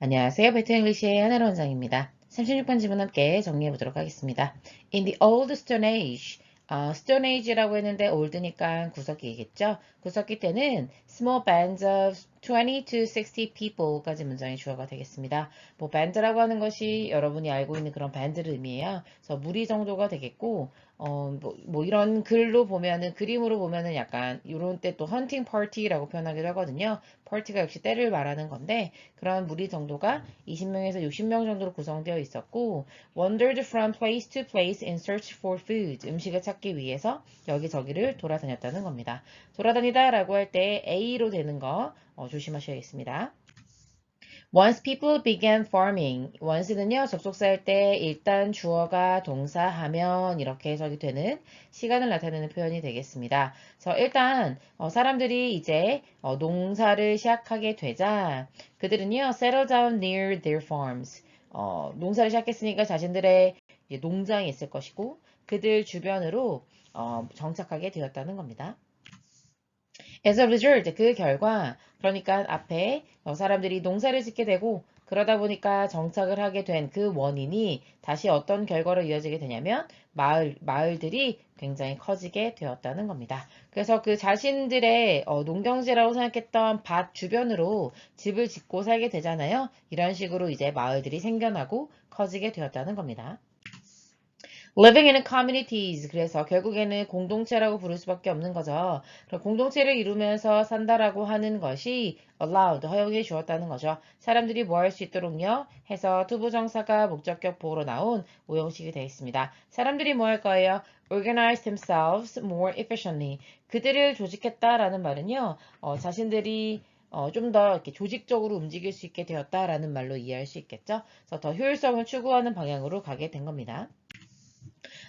안녕하세요. 베트잉글리시의 하나로 원장입니다. 36번 지문 함께 정리해 보도록 하겠습니다. In the old Stone Age, Stone Age라고 했는데 ol드니까 구석기겠죠? 구석기 때는 small bands of 20 to 60 people까지 문장이 주어가 되겠습니다. 뭐 band라고 하는 것이 여러분이 알고 있는 그런 band를 의미해요. 그래서 무리 정도가 되겠고 뭐 이런 글로 보면은 그림으로 보면은 약간 이런 때 또 헌팅 파티라고 표현하기도 하거든요. 파티가 역시 때를 말하는 건데 그런 무리 정도가 20명에서 60명 정도로 구성되어 있었고 wandered from place to place in search for food 음식을 찾기 위해서 여기저기를 돌아다녔다는 겁니다. 돌아다니다 라고 할 때 A로 되는 거 조심하셔야겠습니다. Once people began farming. once는요, 접속사일 때 일단 주어가 동사하면 이렇게 해석이 되는 시간을 나타내는 표현이 되겠습니다. 그래서 일단 사람들이 이제 농사를 시작하게 되자 그들은요, settle down near their farms. 농사를 시작했으니까 자신들의 이제 농장이 있을 것이고 그들 주변으로 정착하게 되었다는 겁니다. As a result, 그 결과, 그러니까 앞에 사람들이 농사를 짓게 되고, 그러다 보니까 정착을 하게 된 그 원인이 다시 어떤 결과로 이어지게 되냐면, 마을들이 굉장히 커지게 되었다는 겁니다. 그래서 그 자신들의 농경지라고 생각했던 밭 주변으로 집을 짓고 살게 되잖아요. 이런 식으로 이제 마을들이 생겨나고 커지게 되었다는 겁니다. Living in communities. 그래서 결국에는 공동체라고 부를 수밖에 없는 거죠. 그럼 공동체를 이루면서 산다라고 하는 것이 allowed, 허용해 주었다는 거죠. 사람들이 뭐 할 수 있도록요? 해서 투부정사가 목적격 보호로 나온 오형식이 되어 있습니다. 사람들이 뭐 할 거예요? Organize themselves more efficiently. 그들을 조직했다라는 말은요. 자신들이 좀 더 이렇게 조직적으로 움직일 수 있게 되었다라는 말로 이해할 수 있겠죠. 그래서 더 효율성을 추구하는 방향으로 가게 된 겁니다.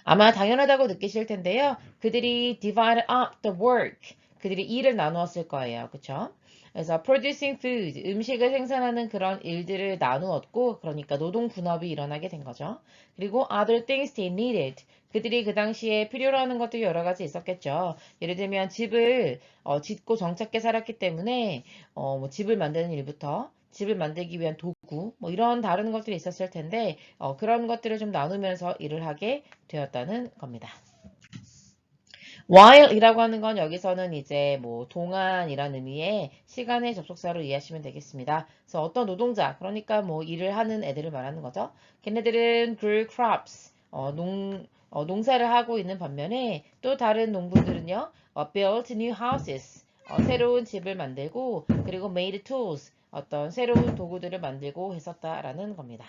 아마 당연하다고 느끼실 텐데요. 그들이 divide up the work. 그들이 일을 나누었을 거예요. 그쵸? 그래서 producing food, 음식을 생산하는 그런 일들을 나누었고, 그러니까 노동 분업이 일어나게 된 거죠. 그리고 other things they needed. 그들이 그 당시에 필요로 하는 것도 여러 가지 있었겠죠. 예를 들면 집을 짓고 정착해 살았기 때문에 뭐 집을 만드는 일부터 집을 만들기 위한 도구, 뭐 이런 다른 것들이 있었을 텐데 그런 것들을 좀 나누면서 일을 하게 되었다는 겁니다. while이라고 하는 건 여기서는 이제 뭐 동안이라는 의미의 시간의 접속사로 이해하시면 되겠습니다. 그래서 어떤 노동자, 그러니까 뭐 일을 하는 애들을 말하는 거죠. 걔네들은 grew crops, 농사를 하고 있는 반면에 또 다른 농부들은요, built new houses, 새로운 집을 만들고 그리고 made tools, 어떤 새로운 도구들을 만들고 했었다라는 겁니다.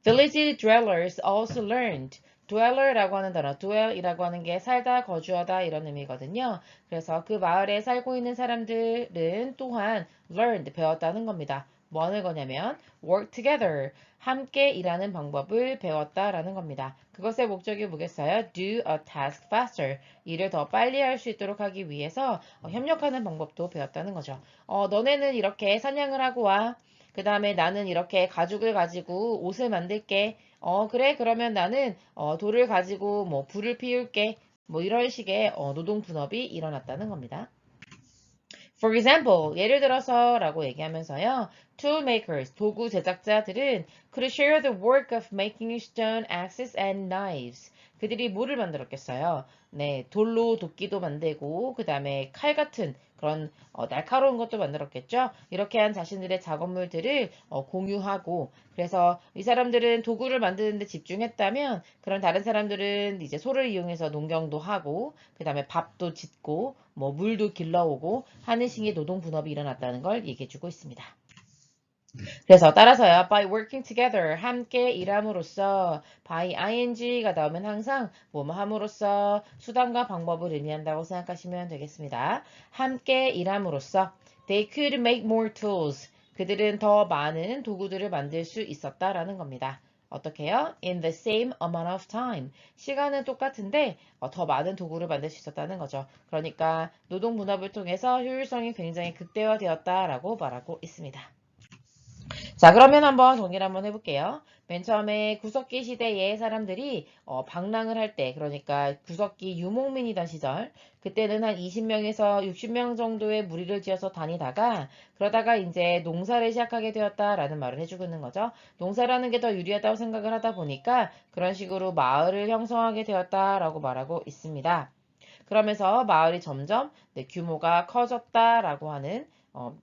Village dwellers also learned. dweller라고 하는 단어, dwell이라고 하는 게 살다, 거주하다 이런 의미거든요. 그래서 그 마을에 살고 있는 사람들은 또한 learned, 배웠다는 겁니다. 뭐 하는 거냐면 work together, 함께 일하는 방법을 배웠다라는 겁니다. 그것의 목적이 뭐겠어요? Do a task faster, 일을 더 빨리 할 수 있도록 하기 위해서 협력하는 방법도 배웠다는 거죠. 너네는 이렇게 사냥을 하고 와. 그 다음에 나는 이렇게 가죽을 가지고 옷을 만들게. 그래. 그러면 나는 돌을 가지고 뭐 불을 피울게. 뭐 이런 식의 노동 분업이 일어났다는 겁니다. For example, 예를 들어서 라고 얘기하면서요. Tool makers, 도구 제작자들은 could share the work of making stone axes and knives. 그들이 뭐를 만들었겠어요? 네, 돌로 도끼도 만들고 그 다음에 칼 같은 그런 날카로운 것도 만들었겠죠. 이렇게 한 자신들의 작업물들을 공유하고 그래서 이 사람들은 도구를 만드는데 집중했다면 그런 다른 사람들은 이제 소를 이용해서 농경도 하고 그 다음에 밥도 짓고 뭐 물도 길러오고 하는 식의 노동 분업이 일어났다는 걸 얘기해주고 있습니다. 그래서 따라서요, by working together, 함께 일함으로써, by ing가 나오면 항상 뭐뭐 함으로써 수단과 방법을 의미한다고 생각하시면 되겠습니다. 함께 일함으로써, they could make more tools. 그들은 더 많은 도구들을 만들 수 있었다라는 겁니다. 어떻게요? In the same amount of time. 시간은 똑같은데 더 많은 도구를 만들 수 있었다는 거죠. 그러니까 노동 분업을 통해서 효율성이 굉장히 극대화되었다라고 말하고 있습니다. 자, 그러면 한번 정리를 한번 해볼게요. 맨 처음에 구석기 시대의 사람들이 방랑을 할 때, 그러니까 구석기 유목민이던 시절, 그때는 한 20명에서 60명 정도의 무리를 지어서 다니다가 그러다가 이제 농사를 시작하게 되었다라는 말을 해주고 있는 거죠. 농사라는 게 더 유리하다고 생각을 하다 보니까 그런 식으로 마을을 형성하게 되었다라고 말하고 있습니다. 그러면서 마을이 점점 규모가 커졌다라고 하는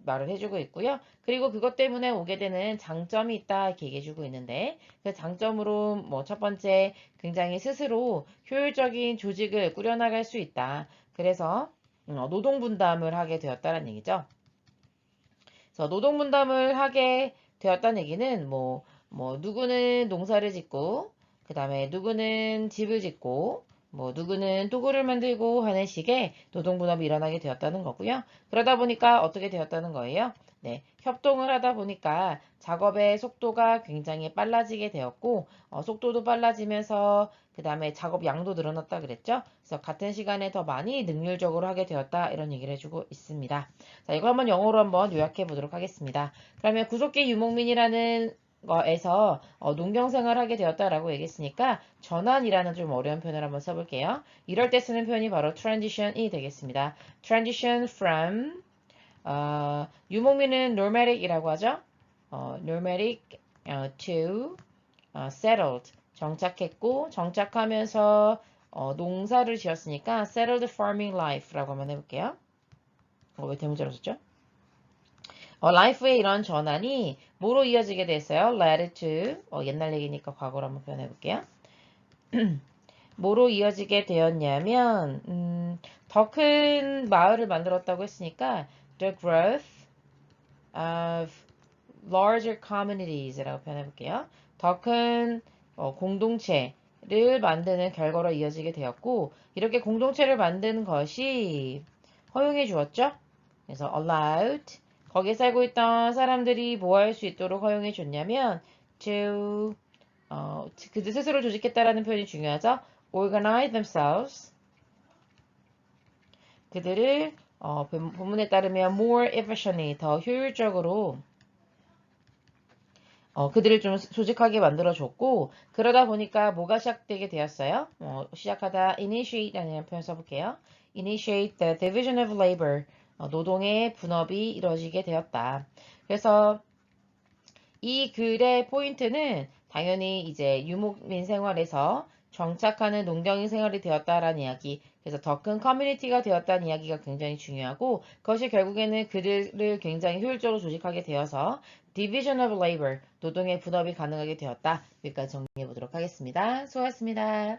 말을 해주고 있고요. 그리고 그것 때문에 오게 되는 장점이 있다 이렇게 얘기해주고 있는데 그 장점으로 뭐 첫 번째 굉장히 스스로 효율적인 조직을 꾸려나갈 수 있다. 그래서 노동 분담을 하게 되었다는 얘기죠. 그래서 노동 분담을 하게 되었다는 얘기는 뭐 누구는 농사를 짓고 그 다음에 누구는 집을 짓고 뭐 누구는 도구를 만들고 하는 식의 노동 분담이 일어나게 되었다는 거고요. 그러다 보니까 어떻게 되었다는 거예요? 네, 협동을 하다 보니까 작업의 속도가 굉장히 빨라지게 되었고 속도도 빨라지면서 그 다음에 작업 양도 늘어났다 그랬죠? 그래서 같은 시간에 더 많이 능률적으로 하게 되었다 이런 얘기를 해주고 있습니다. 자, 이거 한번 영어로 한번 요약해 보도록 하겠습니다. 그러면 구속기 유목민이라는 거에서 농경 생활을 하게 되었다라고 얘기했으니까 전환이라는 좀 어려운 표현을 한번 써볼게요. 이럴 때 쓰는 표현이 바로 transition이 되겠습니다. transition from 유목민은 nomadic이라고 하죠. nomadic to settled 정착했고 정착하면서 농사를 지었으니까 settled farming life라고 한번 해볼게요. 왜 대문자로 썼죠? life의 이런 전환이 뭐로 이어지게 됐어요? led to 옛날 얘기니까 과거로 한번 표현해 볼게요. 뭐로 이어지게 되었냐면 더 큰 마을을 만들었다고 했으니까 the growth of larger communities라고 표현해 볼게요. 더 큰 공동체를 만드는 결과로 이어지게 되었고 이렇게 공동체를 만드는 것이 허용해 주었죠. 그래서 allowed 거기에 살고 있던 사람들이 뭐 할 수 있도록 허용해 줬냐면 to 그들 스스로 조직했다라는 표현이 중요하죠. organize themselves 그들을 본문에 따르면 more efficiently 더 효율적으로 그들을 좀 조직하게 만들어줬고 그러다 보니까 뭐가 시작되게 되었어요? 시작하다 initiate라는 표현 써볼게요. initiate the division of labor 노동의 분업이 이루어지게 되었다. 그래서 이 글의 포인트는 당연히 이제 유목민 생활에서 정착하는 농경인 생활이 되었다라는 이야기, 그래서 더 큰 커뮤니티가 되었다는 이야기가 굉장히 중요하고 그것이 결국에는 그들을 굉장히 효율적으로 조직하게 되어서 division of labor, 노동의 분업이 가능하게 되었다. 여기까지 정리해 보도록 하겠습니다. 수고하셨습니다.